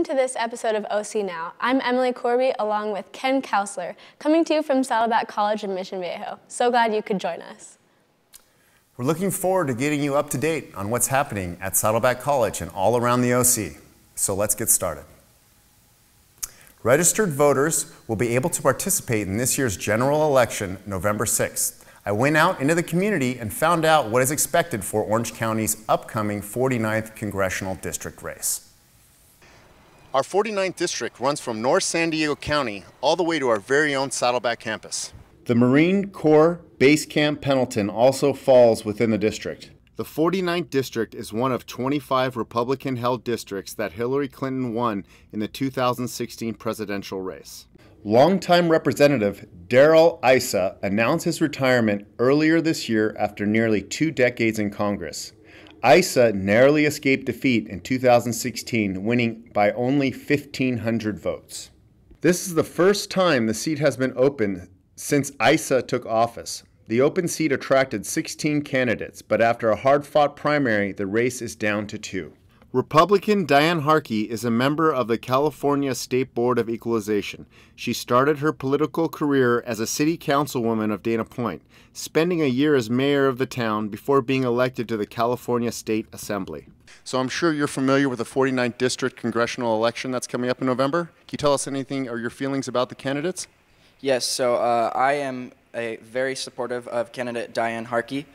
Welcome to this episode of OC Now. I'm Emily Korby along with Ken Kausler, coming to you from Saddleback College in Mission Viejo. So glad you could join us. We're looking forward to getting you up to date on what's happening at Saddleback College and all around the OC. So let's get started. Registered voters will be able to participate in this year's general election November 6th. I went out into the community and found out what is expected for Orange County's upcoming 49th Congressional District race. Our 49th District runs from North San Diego County all the way to our very own Saddleback campus. The Marine Corps Base Camp Pendleton also falls within the district. The 49th District is one of 25 Republican-held districts that Hillary Clinton won in the 2016 presidential race. Longtime Representative Darrell Issa announced his retirement earlier this year after nearly 2 decades in Congress. Issa narrowly escaped defeat in 2016, winning by only 1,500 votes. This is the first time the seat has been open since Issa took office. The open seat attracted 16 candidates, but after a hard-fought primary, the race is down to 2. Republican Diane Harkey is a member of the California State Board of Equalization. She started her political career as a city councilwoman of Dana Point, spending a year as mayor of the town before being elected to the California State Assembly. So I'm sure you're familiar with the 49th District congressional election that's coming up in November. Can you tell us anything or your feelings about the candidates? Yes, so I am very supportive of candidate Diane Harkey.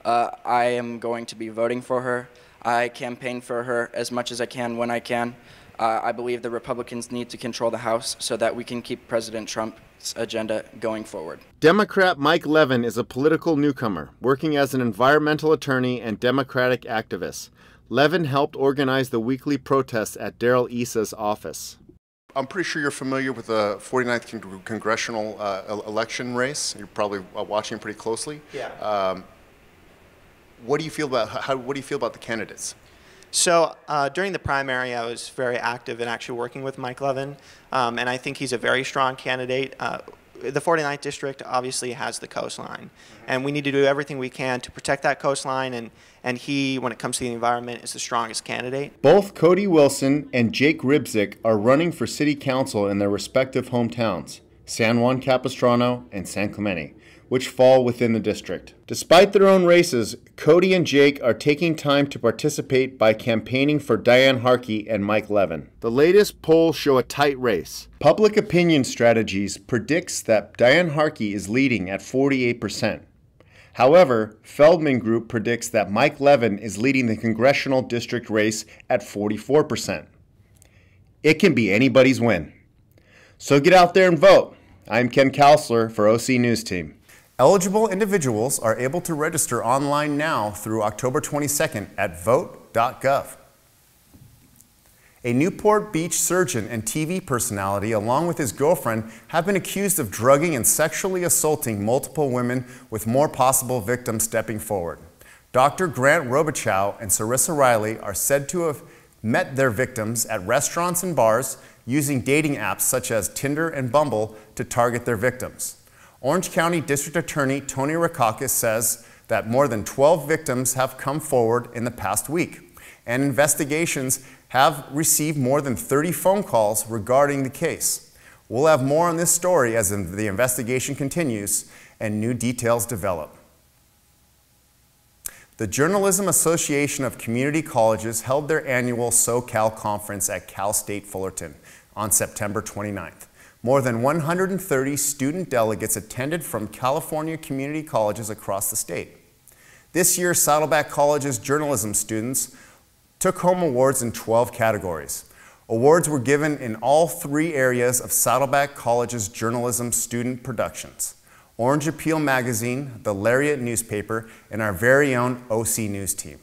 I am going to be voting for her. I campaign for her as much as I can when I can. I believe the Republicans need to control the House so that we can keep President Trump's agenda going forward. Democrat Mike Levin is a political newcomer, working as an environmental attorney and Democratic activist. Levin helped organize the weekly protests at Darrell Issa's office. I'm pretty sure you're familiar with the 49th congressional election race. You're probably watching pretty closely. Yeah. What do you feel about the candidates? So during the primary, I was very active in actually working with Mike Levin, and I think he's a very strong candidate. The 49th District obviously has the coastline, and we need to do everything we can to protect that coastline, and he, when it comes to the environment, is the strongest candidate. Both Cody Wilson and Jake Ribzik are running for city council in their respective hometowns, San Juan Capistrano and San Clemente, which fall within the district. Despite their own races, Cody and Jake are taking time to participate by campaigning for Diane Harkey and Mike Levin. The latest polls show a tight race. Public Opinion Strategies predicts that Diane Harkey is leading at 48%. However, Feldman Group predicts that Mike Levin is leading the congressional district race at 44%. It can be anybody's win. So get out there and vote. I'm Ken Kausler for OC News Team. Eligible individuals are able to register online now through October 22nd at vote.gov. A Newport Beach surgeon and TV personality, along with his girlfriend, have been accused of drugging and sexually assaulting multiple women, with more possible victims stepping forward. Dr. Grant Robichow and Sarissa Riley are said to have met their victims at restaurants and bars using dating apps such as Tinder and Bumble to target their victims. Orange County District Attorney Tony Rakakis says that more than 12 victims have come forward in the past week, and investigations have received more than 30 phone calls regarding the case. We'll have more on this story as the investigation continues and new details develop. The Journalism Association of Community Colleges held their annual SoCal conference at Cal State Fullerton on September 29th. More than 130 student delegates attended from California community colleges across the state. This year, Saddleback College's journalism students took home awards in 12 categories. Awards were given in all 3 areas of Saddleback College's journalism student productions: Orange Appeal Magazine, the Lariat newspaper, and our very own OC News Team.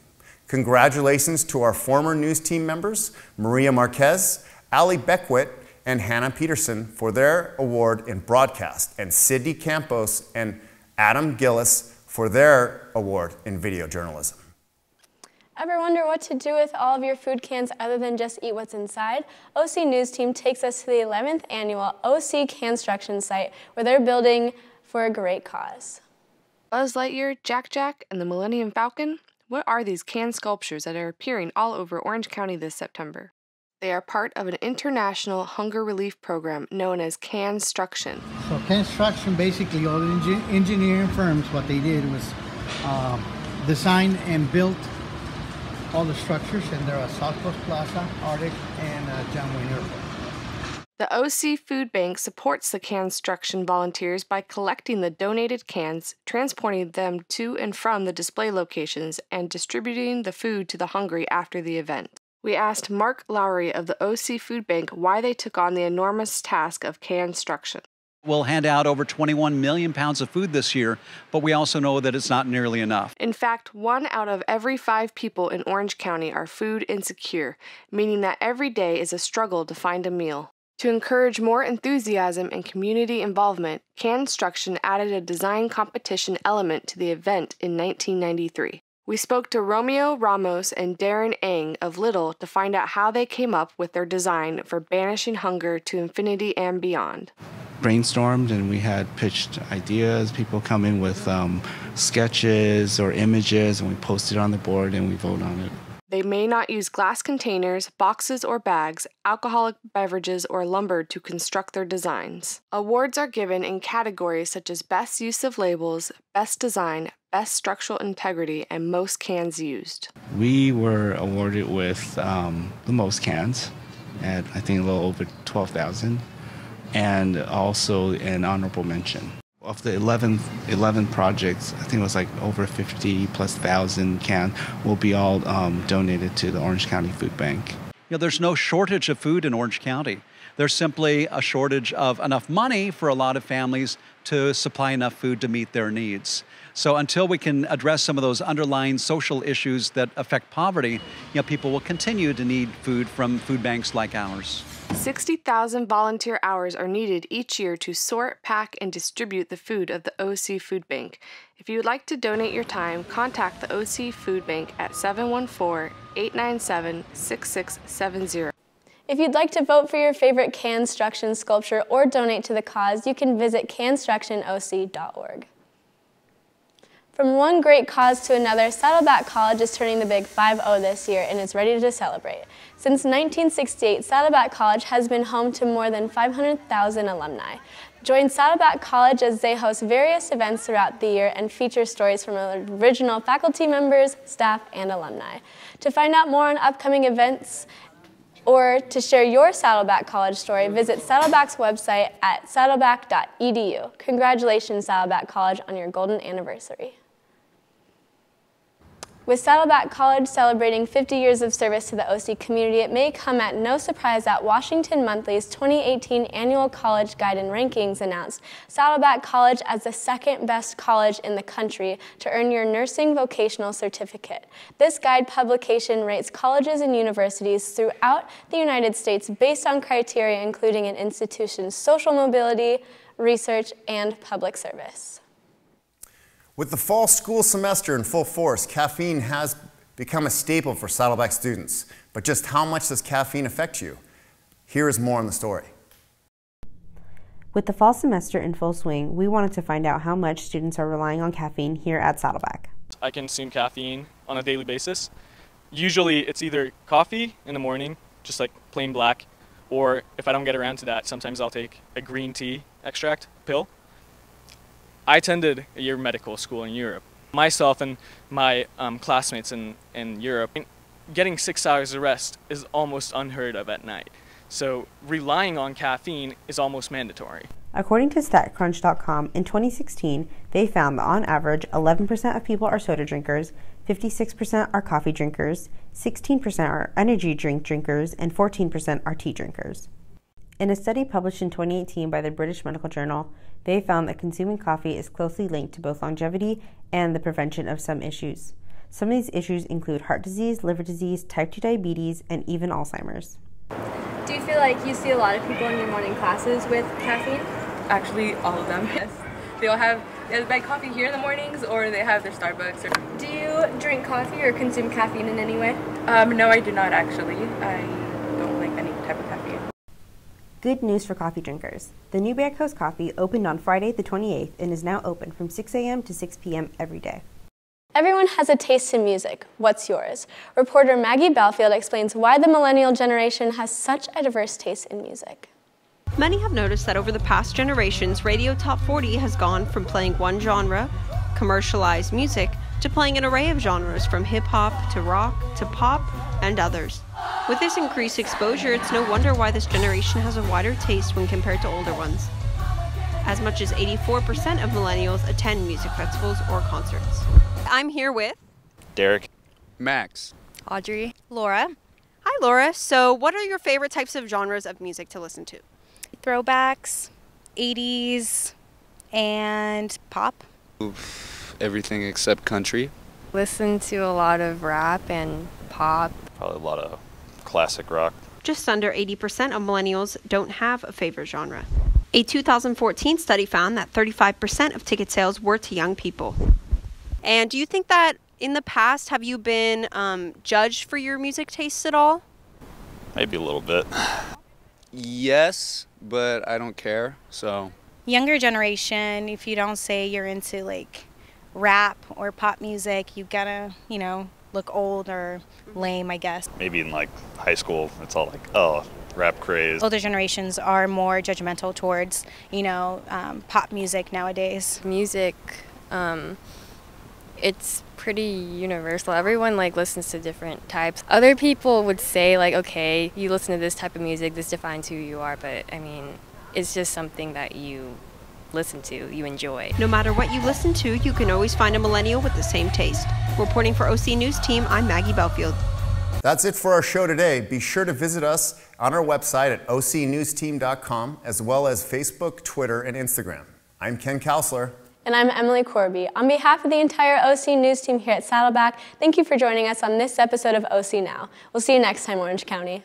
Congratulations to our former news team members, Maria Marquez, Ali Beckwith, and Hannah Peterson for their award in broadcast, and Sidney Campos and Adam Gillis for their award in video journalism. Ever wonder what to do with all of your food cans other than just eat what's inside? OC News Team takes us to the 11th annual OC CANstruction site, where they're building for a great cause. Buzz Lightyear, Jack Jack, and the Millennium Falcon? What are these can sculptures that are appearing all over Orange County this September? They are part of an international hunger relief program known as CANstruction. So CANstruction, basically all the engineering firms, what they did was design and built all the structures, and they're at South Coast Plaza, Arctic, and John Wayne Airport. The OC Food Bank supports the CANstruction volunteers by collecting the donated cans, transporting them to and from the display locations, and distributing the food to the hungry after the event. We asked Mark Lowry of the OC Food Bank why they took on the enormous task of CANstruction. We'll hand out over 21 million pounds of food this year, but we also know that it's not nearly enough. In fact, 1 out of every 5 people in Orange County are food insecure, meaning that every day is a struggle to find a meal. To encourage more enthusiasm and community involvement, CANstruction added a design competition element to the event in 1993. We spoke to Romeo Ramos and Darren Eng of Little to find out how they came up with their design for banishing hunger to infinity and beyond. Brainstormed, and we had pitched ideas. People come in with sketches or images, and we post it on the board and we vote on it. They may not use glass containers, boxes or bags, alcoholic beverages, or lumber to construct their designs. Awards are given in categories such as Best Use of Labels, Best Design, Best Structural Integrity, and Most Cans Used. We were awarded with the most cans at, I think, a little over 12,000, and also an honorable mention. Of the 11 projects, I think it was like over 50,000+ cans will be all donated to the Orange County Food Bank. There's no shortage of food in Orange County. There's simply a shortage of enough money for a lot of families to supply enough food to meet their needs. So until we can address some of those underlying social issues that affect poverty, people will continue to need food from food banks like ours. 60,000 volunteer hours are needed each year to sort, pack, and distribute the food of the OC Food Bank. If you would like to donate your time, contact the OC Food Bank at 714-897-6670. If you'd like to vote for your favorite CANstruction sculpture or donate to the cause, you can visit CANstructionOC.org. From one great cause to another, Saddleback College is turning the big 5-0 this year and is ready to celebrate. Since 1968, Saddleback College has been home to more than 500,000 alumni. Join Saddleback College as they host various events throughout the year and feature stories from original faculty members, staff, and alumni. To find out more on upcoming events or to share your Saddleback College story, visit Saddleback's website at saddleback.edu. Congratulations, Saddleback College, on your golden anniversary. With Saddleback College celebrating 50 years of service to the OC community, it may come at no surprise that Washington Monthly's 2018 Annual College Guide and Rankings announced Saddleback College as the second best college in the country to earn your nursing vocational certificate. This guide publication rates colleges and universities throughout the United States based on criteria including an institution's social mobility, research, and public service. With the fall school semester in full force, caffeine has become a staple for Saddleback students. But just how much does caffeine affect you? Here is more on the story. With the fall semester in full swing, we wanted to find out how much students are relying on caffeine here at Saddleback. I consume caffeine on a daily basis. Usually it's either coffee in the morning, just like plain black, or if I don't get around to that, sometimes I'll take a green tea extract pill. I attended a year of medical school in Europe. Myself and my classmates in Europe, getting 6 hours of rest is almost unheard of at night. So relying on caffeine is almost mandatory. According to StatCrunch.com, in 2016, they found that on average, 11% of people are soda drinkers, 56% are coffee drinkers, 16% are energy drink drinkers, and 14% are tea drinkers. In a study published in 2018 by the British Medical Journal, they found that consuming coffee is closely linked to both longevity and the prevention of some issues. Some of these issues include heart disease, liver disease, type 2 diabetes, and even Alzheimer's. Do you feel like you see a lot of people in your morning classes with caffeine? Actually, all of them, yes. They all have either buy coffee here in the mornings or they have their Starbucks. Do you drink coffee or consume caffeine in any way? No, I do not actually. I don't like any type of caffeine. Good news for coffee drinkers. The new Bay Coast Coffee opened on Friday the 28th and is now open from 6 a.m. to 6 p.m. every day. Everyone has a taste in music. What's yours? Reporter Maggie Belfield explains why the millennial generation has such a diverse taste in music. Many have noticed that over the past generations, Radio Top 40 has gone from playing one genre, commercialized music, to playing an array of genres from hip-hop to rock to pop and others. With this increased exposure, it's no wonder why this generation has a wider taste when compared to older ones. As much as 84% of millennials attend music festivals or concerts. I'm here with Derek, Max, Audrey, Laura. Hi Laura, so what are your favorite types of genres of music to listen to? Throwbacks, 80s, and pop. everything except country. Listen to a lot of rap and pop. Probably a lot of classic rock. Just under 80% of millennials don't have a favorite genre. A 2014 study found that 35% of ticket sales were to young people. And do you think that in the past, have you been judged for your music tastes at all? Maybe a little bit. Yes, but I don't care, so. Younger generation, if you don't say you're into like rap or pop music, you gotta, you know, look old or lame, I guess. Maybe in like high school, it's all like, oh, rap craze. Older generations are more judgmental towards, you know, pop music nowadays. Music, it's pretty universal. Everyone like listens to different types. Other people would say like, okay, you listen to this type of music, this defines who you are, but I mean, it's just something that you listen to, you enjoy. No matter what you listen to, you can always find a millennial with the same taste. Reporting for OC News Team, I'm Maggie Belfield. That's it for our show today. Be sure to visit us on our website at ocnewsteam.com, as well as Facebook, Twitter, and Instagram. I'm Ken Kausler. And I'm Emily Korby. On behalf of the entire OC News team here at Saddleback, thank you for joining us on this episode of OC Now. We'll see you next time, Orange County.